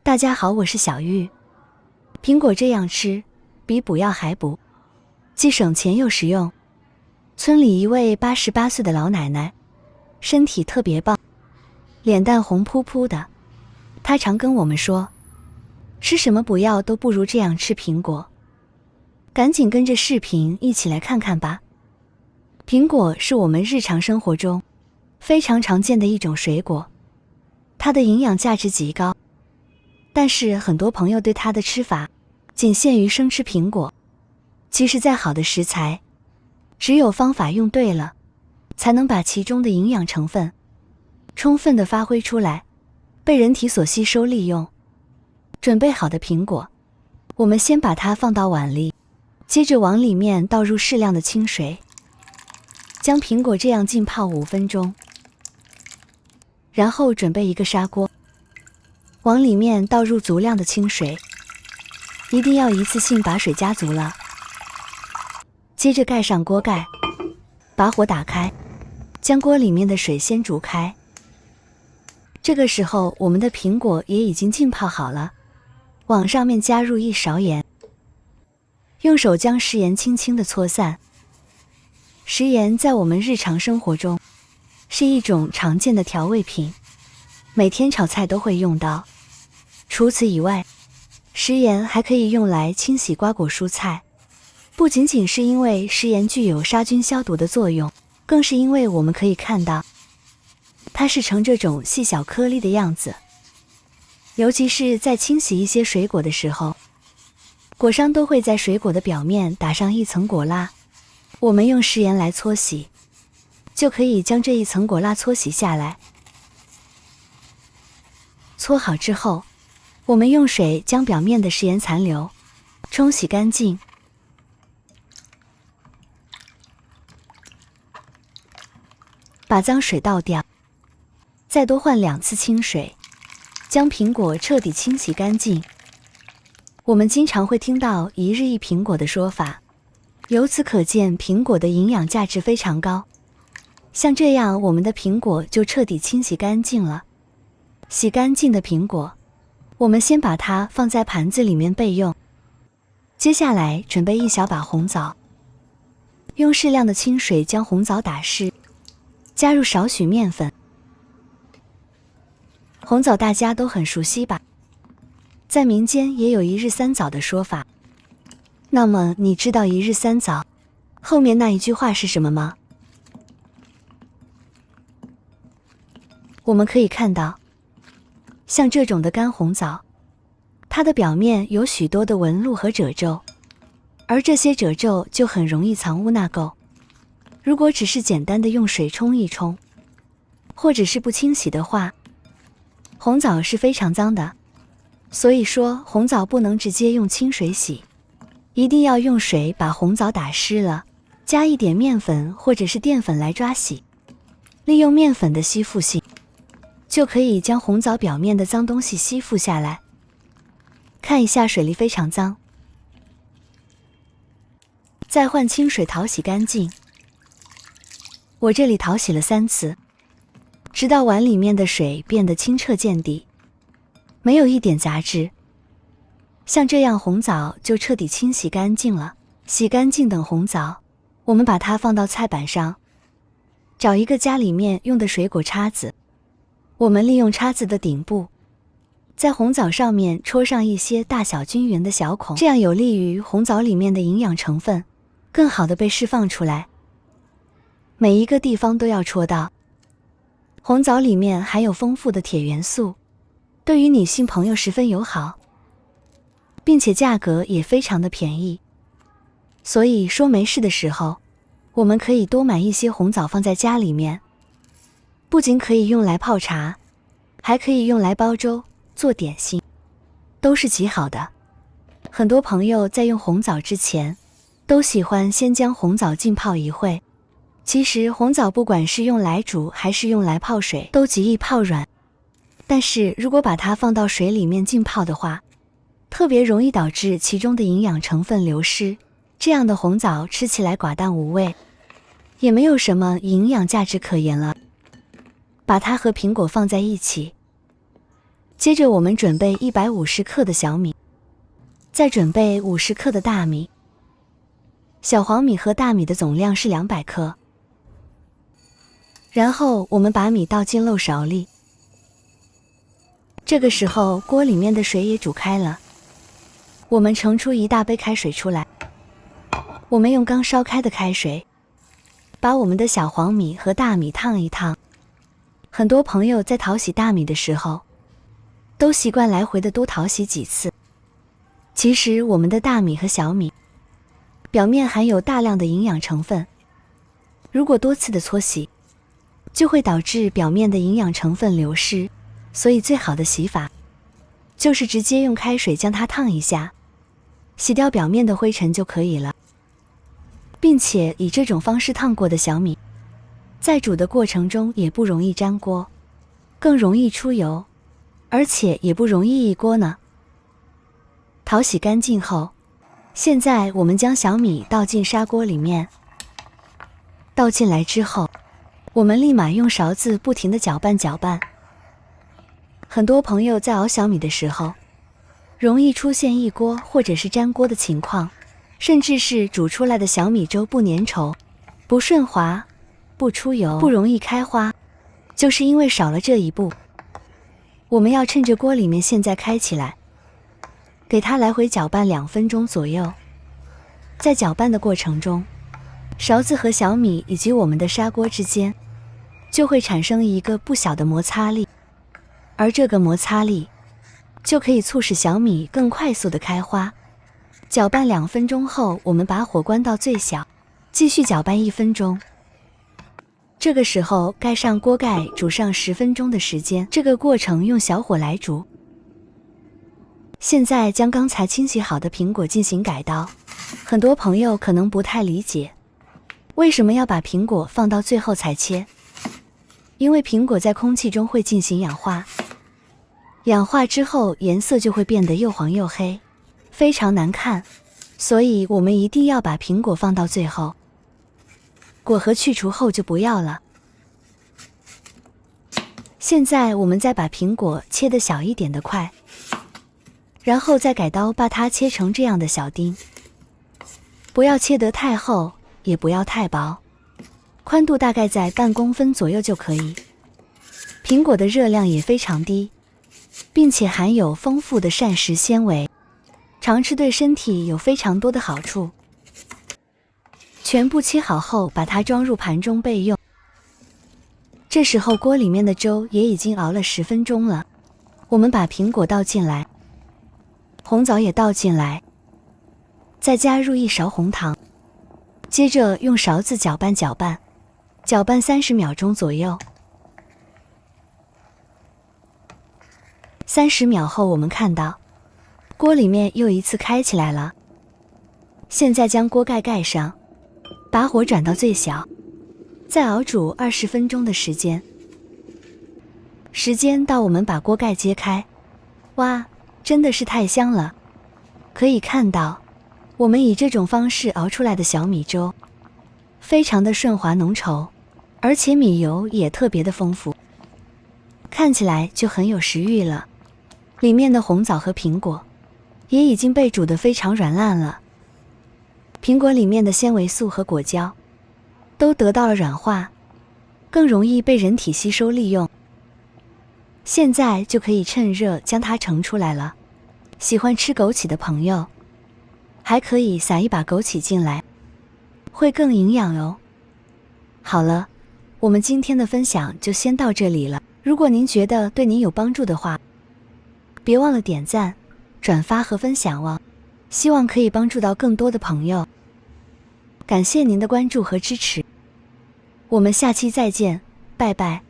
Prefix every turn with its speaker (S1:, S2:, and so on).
S1: 大家好，我是小玉。苹果这样吃，比补药还补，既省钱又实用。村里一位88岁的老奶奶，身体特别棒，脸蛋红扑扑的。她常跟我们说，吃什么补药都不如这样吃苹果。赶紧跟着视频一起来看看吧。苹果是我们日常生活中非常常见的一种水果，它的营养价值极高。但是很多朋友对它的吃法仅限于生吃苹果，其实再好的食材，只有方法用对了，才能把其中的营养成分充分地发挥出来，被人体所吸收利用。准备好的苹果，我们先把它放到碗里，接着往里面倒入适量的清水，将苹果这样浸泡5分钟，然后准备一个砂锅，往里面倒入足量的清水，一定要一次性把水加足了。接着盖上锅盖，把火打开，将锅里面的水先煮开。这个时候我们的苹果也已经浸泡好了，往上面加入1勺盐，用手将食盐轻轻地搓散。食盐在我们日常生活中是一种常见的调味品，每天炒菜都会用到。除此以外，食盐还可以用来清洗瓜果蔬菜，不仅仅是因为食盐具有杀菌消毒的作用，更是因为我们可以看到它是呈这种细小颗粒的样子。尤其是在清洗一些水果的时候，果商都会在水果的表面打上一层果蜡，我们用食盐来搓洗，就可以将这一层果蜡搓洗下来。搓好之后，我们用水将表面的食盐残留冲洗干净，把脏水倒掉，再多换2次清水，将苹果彻底清洗干净。我们经常会听到1日1苹果的说法，由此可见苹果的营养价值非常高。像这样，我们的苹果就彻底清洗干净了。洗干净的苹果，我们先把它放在盘子里面备用。接下来准备1小把红枣，用适量的清水将红枣打湿，加入少许面粉。红枣大家都很熟悉吧？在民间也有1日3枣的说法。那么你知道1日3枣后面那一句话是什么吗？我们可以看到，像这种的干红枣，它的表面有许多的纹路和褶皱，而这些褶皱就很容易藏污纳垢。如果只是简单的用水冲一冲，或者是不清洗的话，红枣是非常脏的。所以说红枣不能直接用清水洗，一定要用水把红枣打湿了，加一点面粉或者是淀粉来抓洗，利用面粉的吸附性，就可以将红枣表面的脏东西吸附下来。看一下水粒非常脏，再换清水淘洗干净。我这里淘洗了3次，直到碗里面的水变得清澈见底，没有一点杂质。像这样红枣就彻底清洗干净了。洗干净等红枣，我们把它放到菜板上，找一个家里面用的水果叉子，我们利用叉子的顶部，在红枣上面戳上一些大小均匀的小孔，这样有利于红枣里面的营养成分更好的被释放出来。每一个地方都要戳到。红枣里面含有丰富的铁元素，对于女性朋友十分友好，并且价格也非常的便宜。所以说没事的时候，我们可以多买一些红枣放在家里面，不仅可以用来泡茶，还可以用来煲粥、做点心，都是极好的。很多朋友在用红枣之前，都喜欢先将红枣浸泡一会。其实红枣不管是用来煮还是用来泡水，都极易泡软。但是如果把它放到水里面浸泡的话，特别容易导致其中的营养成分流失。这样的红枣吃起来寡淡无味，也没有什么营养价值可言了。把它和苹果放在一起，接着我们准备150克的小米，再准备50克的大米。小黄米和大米的总量是200克。然后我们把米倒进漏勺里。这个时候锅里面的水也煮开了，我们盛出1大杯开水出来。我们用刚烧开的开水，把我们的小黄米和大米烫一烫。很多朋友在淘洗大米的时候，都习惯来回的多淘洗几次。其实我们的大米和小米表面含有大量的营养成分，如果多次的搓洗，就会导致表面的营养成分流失，所以最好的洗法就是直接用开水将它烫一下，洗掉表面的灰尘就可以了。并且以这种方式烫过的小米，在煮的过程中也不容易粘锅，更容易出油，而且也不容易溢锅呢。淘洗干净后，现在我们将小米倒进砂锅里面。倒进来之后，我们立马用勺子不停地搅拌搅拌。很多朋友在熬小米的时候，容易出现溢锅或者是粘锅的情况，甚至是煮出来的小米粥不粘稠、不顺滑、不出油、不容易开花，就是因为少了这一步。我们要趁着锅里面现在开起来，给它来回搅拌2分钟左右。在搅拌的过程中，勺子和小米以及我们的砂锅之间就会产生一个不小的摩擦力，而这个摩擦力就可以促使小米更快速的开花。搅拌2分钟后，我们把火关到最小，继续搅拌1分钟。这个时候盖上锅盖，煮上10分钟的时间，这个过程用小火来煮。现在将刚才清洗好的苹果进行改刀，很多朋友可能不太理解，为什么要把苹果放到最后才切？因为苹果在空气中会进行氧化，氧化之后颜色就会变得又黄又黑，非常难看，所以我们一定要把苹果放到最后。果核去除后就不要了。现在我们再把苹果切得小一点的块，然后再改刀把它切成这样的小丁，不要切得太厚，也不要太薄，宽度大概在半公分左右就可以。苹果的热量也非常低，并且含有丰富的膳食纤维，常吃对身体有非常多的好处。全部切好后，把它装入盘中备用。这时候锅里面的粥也已经熬了10分钟了，我们把苹果倒进来，红枣也倒进来，再加入1勺红糖，接着用勺子搅拌搅拌，搅拌30秒钟左右。30秒后，我们看到锅里面又一次开起来了。现在将锅盖盖上，把火转到最小，再熬煮20分钟的时间。时间到，我们把锅盖揭开，哇，真的是太香了！可以看到，我们以这种方式熬出来的小米粥，非常的顺滑浓稠，而且米油也特别的丰富，看起来就很有食欲了。里面的红枣和苹果也已经被煮得非常软烂了，苹果里面的纤维素和果胶都得到了软化，更容易被人体吸收利用。现在就可以趁热将它盛出来了。喜欢吃枸杞的朋友，还可以撒一把枸杞进来，会更营养哦。好了，我们今天的分享就先到这里了。如果您觉得对您有帮助的话，别忘了点赞、转发和分享哦，希望可以帮助到更多的朋友。感谢您的关注和支持，我们下期再见，拜拜。